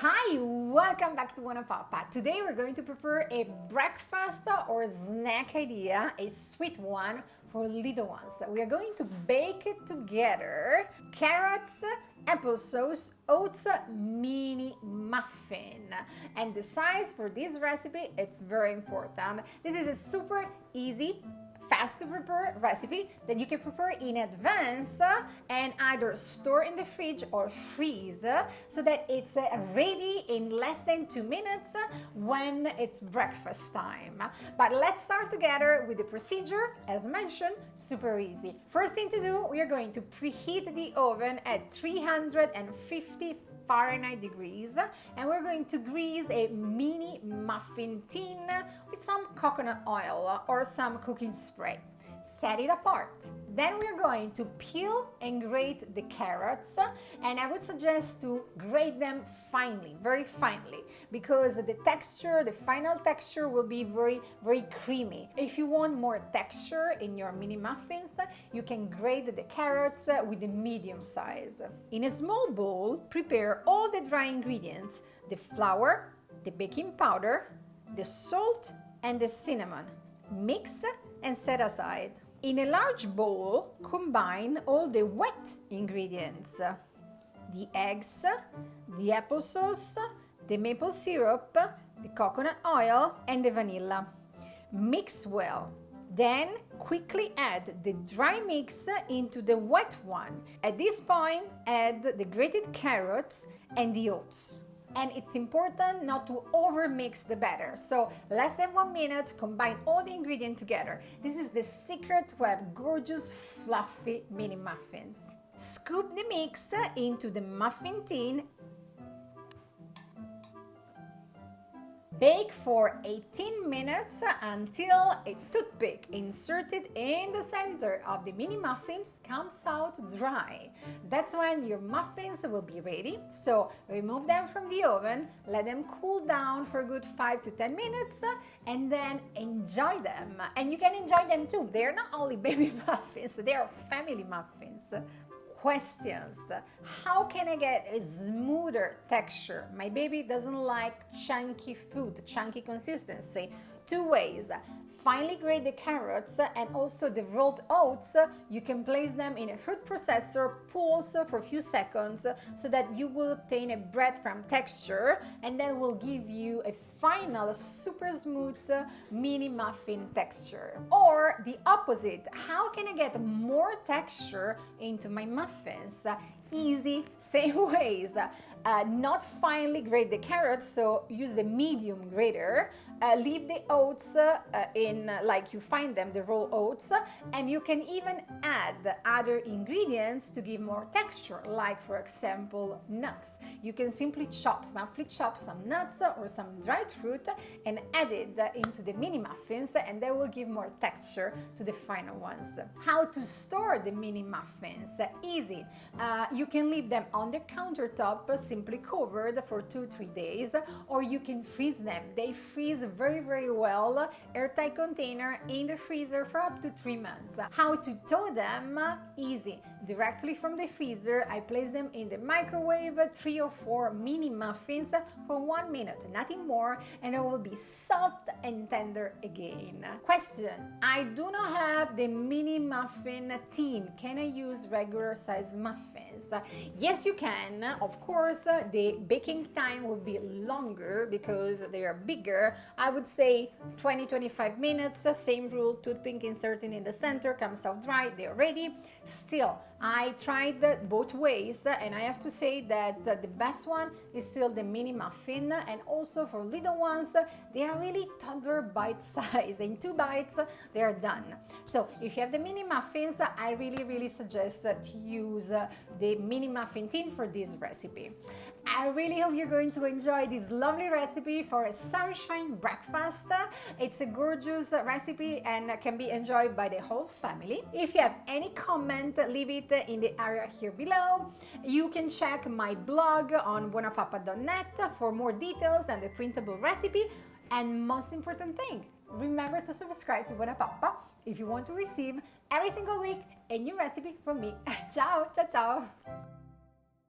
Hi, welcome back to BuonaPappa. Today we're going to prepare a breakfast or snack idea, a sweet one for little ones. We are going to bake together carrots, applesauce, oats mini muffin. And the size for this recipe, it's very important. This is a super easy, fast to prepare recipe that you can prepare in advance and either store in the fridge or freeze so that it's ready in less than 2 minutes when it's breakfast time. But let's start together with the procedure. As mentioned, super easy. First thing to do, we are going to preheat the oven at 350 Fahrenheit degrees, and we're going to grease a mini muffin tin with some coconut oil or some cooking spray. Set it apart. Then we're going to peel and grate the carrots, and I would suggest to grate them finely, very finely, because the texture, the final texture will be very, very creamy. If you want more texture in your mini muffins, you can grate the carrots with the medium size. In a small bowl, prepare all the dry ingredients, the flour, the baking powder, the salt, and the cinnamon. Mix and set aside. In a large bowl, combine all the wet ingredients: the eggs, the applesauce, the maple syrup, the coconut oil, and the vanilla. Mix well. Then quickly add the dry mix into the wet one. At this point, add the grated carrots and the oats. And it's important not to overmix the batter. So less than 1 minute, combine all the ingredients together. This is the secret to have gorgeous, fluffy mini muffins. Scoop the mix into the muffin tin. Bake for 18 minutes until a toothpick inserted in the center of the mini muffins comes out dry. That's when your muffins will be ready. So remove them from the oven, let them cool down for a good 5 to 10 minutes, and then enjoy them. And you can enjoy them too. They're not only baby muffins, they are family muffins. Questions. How can I get a smoother texture? My baby doesn't like chunky food, chunky consistency. 2 ways. Finely grate the carrots and also the rolled oats. You can place them in a food processor, pulse for a few seconds so that you will obtain a breadcrumb texture, and then will give you a final super smooth mini muffin texture. Or the opposite, how can I get more texture into my muffins? Easy, same ways. Not finely grate the carrots, so use the medium grater. Leave the oats in like you find them, the raw oats, and you can even add other ingredients to give more texture, like for example nuts. You can simply roughly chop some nuts or some dried fruit and add it into the mini muffins, and that will give more texture to the final ones. How to store the mini muffins? Easy. You can leave them on the countertop, simply covered for 2-3 days, or you can freeze them. They freeze very, very well. Airtight container in the freezer for up to 3 months. How to thaw them? Easy. Directly from the freezer, I place them in the microwave, 3 or 4 mini muffins for 1 minute, nothing more, and it will be soft and tender again. Question: I do not have the mini muffin tin. Can I use regular size muffins? Yes, you can. Of course, the baking time will be longer because they are bigger. I would say 20-25 minutes. Same rule, toothpick inserted in the center, comes out dry, they're ready. Still, I tried both ways, and I have to say that the best one is still the mini muffin, and also for little ones, they are really toddler bite size. In 2 bites, they are done. So if you have the mini muffins, I really suggest to use the mini muffin tin for this recipe. I really hope you're going to enjoy this lovely recipe for a sunshine breakfast. It's a gorgeous recipe and can be enjoyed by the whole family. If you have any comment, leave it in the area here below. You can check my blog on BuonaPappa.net for more details and the printable recipe. And most important thing, remember to subscribe to BuonaPappa if you want to receive every single week a new recipe from me. Ciao, ciao, ciao!